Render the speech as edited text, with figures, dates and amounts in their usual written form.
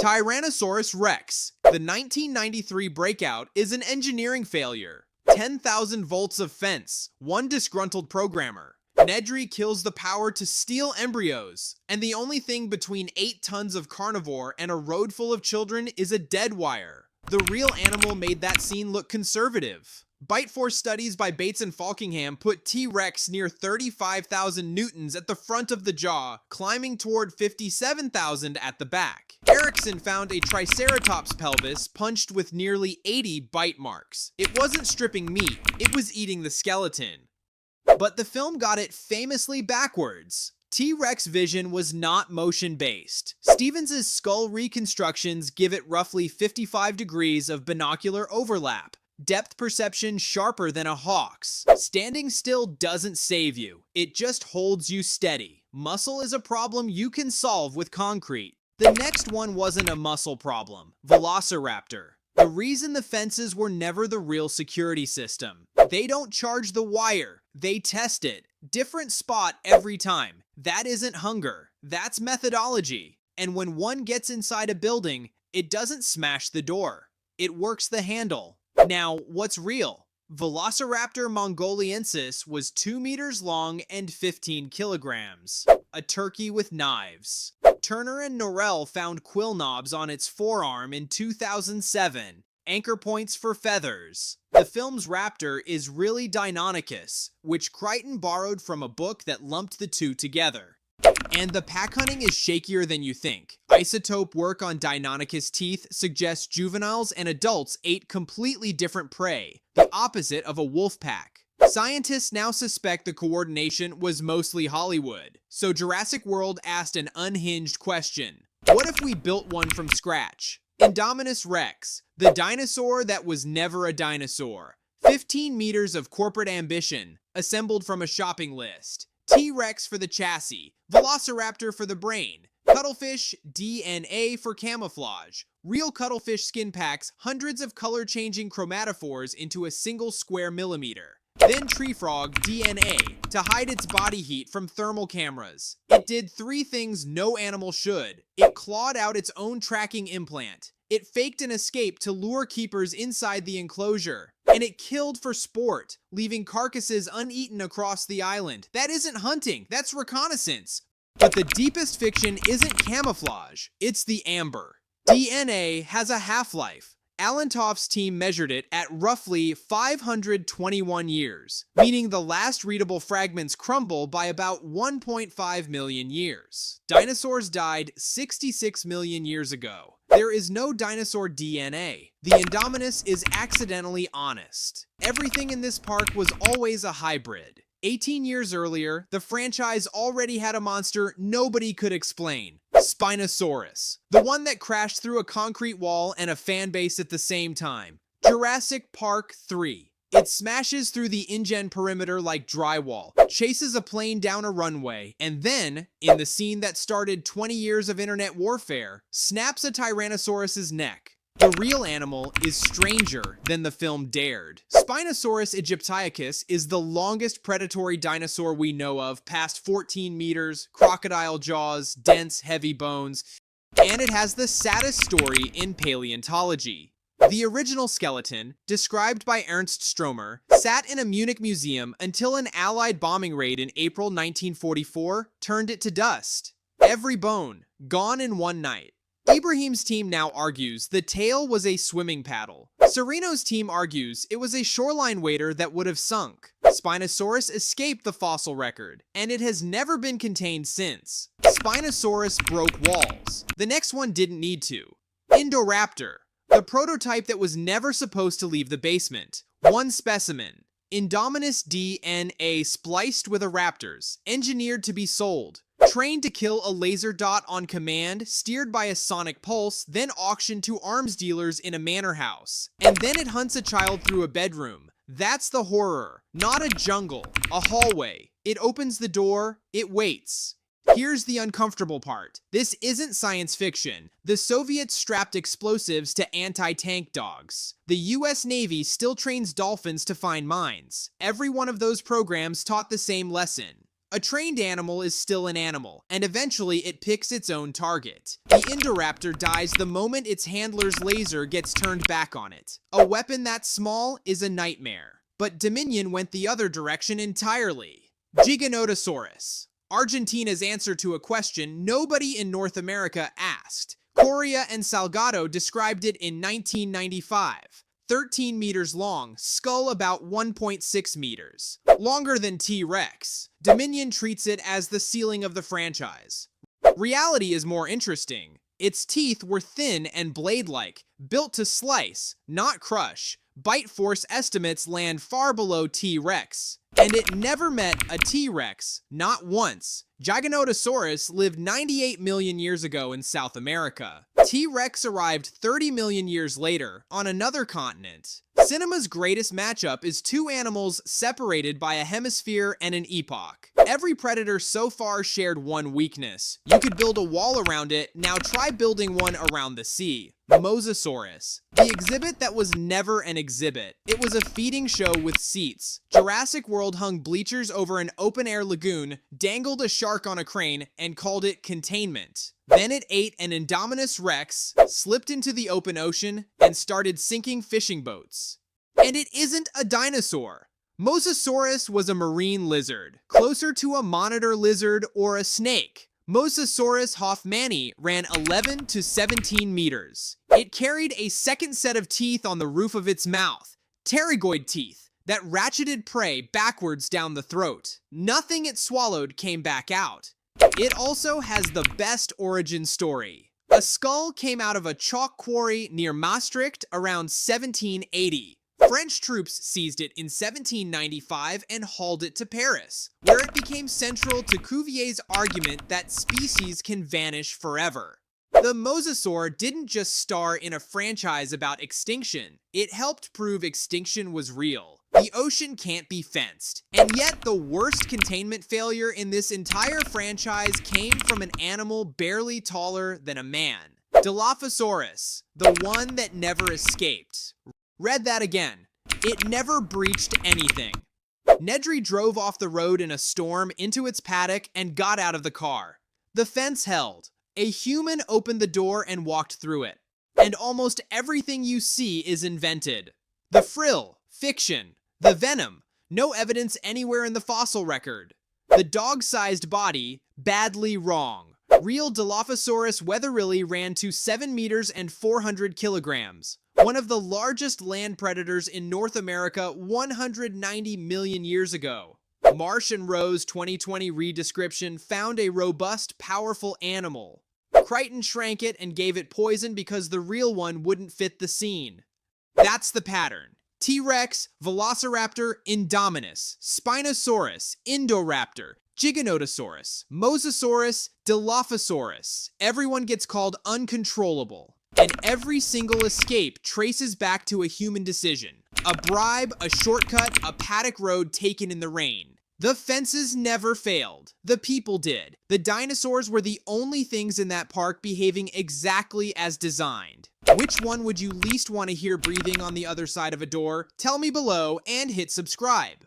Tyrannosaurus Rex. The 1993 breakout is an engineering failure. 10,000 volts of fence, one disgruntled programmer. Nedry kills the power to steal embryos, and the only thing between 8 tons of carnivore and a road full of children is a dead wire. The real animal made that scene look conservative. Bite Force studies by Bates and Falkingham put T-Rex near 35,000 newtons at the front of the jaw, climbing toward 57,000 at the back. Erickson found a Triceratops pelvis punched with nearly 80 bite marks. It wasn't stripping meat, it was eating the skeleton. But the film got it famously backwards. T-Rex vision was not motion-based. Stevens' skull reconstructions give it roughly 55 degrees of binocular overlap. Depth perception sharper than a hawk's. Standing still doesn't save you, it just holds you steady. Muscle is a problem you can solve with concrete. The next one wasn't a muscle problem. Velociraptor. The reason the fences were never the real security system. They don't charge the wire, they test it. Different spot every time. That isn't hunger, that's methodology. And when one gets inside a building, it doesn't smash the door. It works the handle. Now, what's real? Velociraptor mongoliensis was 2 meters long and 15 kilograms. A turkey with knives. Turner and Norell found quill knobs on its forearm in 2007. Anchor points for feathers. The film's raptor is really Deinonychus, which Crichton borrowed from a book that lumped the two together. And the pack hunting is shakier than you think. Isotope work on Deinonychus teeth suggests juveniles and adults ate completely different prey, the opposite of a wolf pack. Scientists now suspect the coordination was mostly Hollywood, so Jurassic World asked an unhinged question. What if we built one from scratch? Indominus Rex, the dinosaur that was never a dinosaur. 15 meters of corporate ambition, assembled from a shopping list. T-Rex for the chassis, Velociraptor for the brain, cuttlefish DNA for camouflage. Real cuttlefish skin packs hundreds of color-changing chromatophores into a single square millimeter. Then tree frog DNA to hide its body heat from thermal cameras. It did 3 things no animal should. It clawed out its own tracking implant. It faked an escape to lure keepers inside the enclosure. And it killed for sport, leaving carcasses uneaten across the island. That isn't hunting, that's reconnaissance. But the deepest fiction isn't camouflage, it's the amber. DNA has a half-life. Alan Toff's team measured it at roughly 521 years, meaning the last readable fragments crumble by about 1.5 million years. Dinosaurs died 66 million years ago. There is no dinosaur DNA. The Indominus is accidentally honest. Everything in this park was always a hybrid. 18 years earlier, the franchise already had a monster nobody could explain. Spinosaurus. The one that crashed through a concrete wall and a fan base at the same time. Jurassic Park 3. It smashes through the InGen perimeter like drywall, chases a plane down a runway, and then, in the scene that started 20 years of internet warfare, snaps a Tyrannosaurus's neck. The real animal is stranger than the film dared. Spinosaurus aegyptiacus is the longest predatory dinosaur we know of, past 14 meters, crocodile jaws, dense, heavy bones, and it has the saddest story in paleontology. The original skeleton, described by Ernst Stromer, sat in a Munich museum until an Allied bombing raid in April 1944 turned it to dust. Every bone, gone in one night. Ibrahim's team now argues the tail was a swimming paddle. Sereno's team argues it was a shoreline wader that would have sunk. Spinosaurus escaped the fossil record, and it has never been contained since. Spinosaurus broke walls. The next one didn't need to. Indoraptor, the prototype that was never supposed to leave the basement. One specimen. Indominus DNA spliced with a raptor's, engineered to be sold. Trained to kill a laser dot on command, steered by a sonic pulse, then auctioned to arms dealers in a manor house. And then it hunts a child through a bedroom. That's the horror. Not a jungle, a hallway. It opens the door, it waits. Here's the uncomfortable part. This isn't science fiction. The Soviets strapped explosives to anti-tank dogs. The US Navy still trains dolphins to find mines. Every one of those programs taught the same lesson. A trained animal is still an animal, and eventually it picks its own target. The Indoraptor dies the moment its handler's laser gets turned back on it. A weapon that small is a nightmare. But Dominion went the other direction entirely. Giganotosaurus. Argentina's answer to a question nobody in North America asked. Correa and Salgado described it in 1995. 13 meters long, skull about 1.6 meters. Longer than T-Rex. Dominion treats it as the ceiling of the franchise. Reality is more interesting. Its teeth were thin and blade-like, built to slice, not crush. Bite force estimates land far below T-Rex. And it never met a T-Rex, not once. Giganotosaurus lived 98 million years ago in South America. T-Rex arrived 30 million years later on another continent. Cinema's greatest matchup is two animals separated by a hemisphere and an epoch. Every predator so far shared one weakness. You could build a wall around it, now try building one around the sea. Mosasaurus. The exhibit that was never an exhibit. It was a feeding show with seats. Jurassic World hung bleachers over an open-air lagoon, dangled a shark on a crane, and called it containment. Then it ate an Indominus Rex, slipped into the open ocean, and started sinking fishing boats. And it isn't a dinosaur. Mosasaurus was a marine lizard, closer to a monitor lizard or a snake. Mosasaurus hoffmanni ran 11 to 17 meters. It carried a second set of teeth on the roof of its mouth, pterygoid teeth, that ratcheted prey backwards down the throat. Nothing it swallowed came back out. It also has the best origin story. A skull came out of a chalk quarry near Maastricht around 1780. French troops seized it in 1795 and hauled it to Paris, where it became central to Cuvier's argument that species can vanish forever. The mosasaur didn't just star in a franchise about extinction, it helped prove extinction was real. The ocean can't be fenced, and yet the worst containment failure in this entire franchise came from an animal barely taller than a man. Dilophosaurus, the one that never escaped. Read that again. It never breached anything. Nedry drove off the road in a storm into its paddock and got out of the car. The fence held. A human opened the door and walked through it. And almost everything you see is invented. The frill, fiction. The venom, no evidence anywhere in the fossil record. The dog-sized body, badly wrong. Real Dilophosaurus weatherily ran to 7 meters and 400 kilograms. One of the largest land predators in North America 190 million years ago. Marsh and Rose 2020 redescription found a robust, powerful animal. Crichton shrank it and gave it poison because the real one wouldn't fit the scene. That's the pattern. T-Rex, Velociraptor, Indominus, Spinosaurus, Indoraptor, Giganotosaurus, Mosasaurus, Dilophosaurus. Everyone gets called uncontrollable. And every single escape traces back to a human decision. A bribe, a shortcut, a paddock road taken in the rain. The fences never failed. The people did. The dinosaurs were the only things in that park behaving exactly as designed. Which one would you least want to hear breathing on the other side of a door? Tell me below and hit subscribe.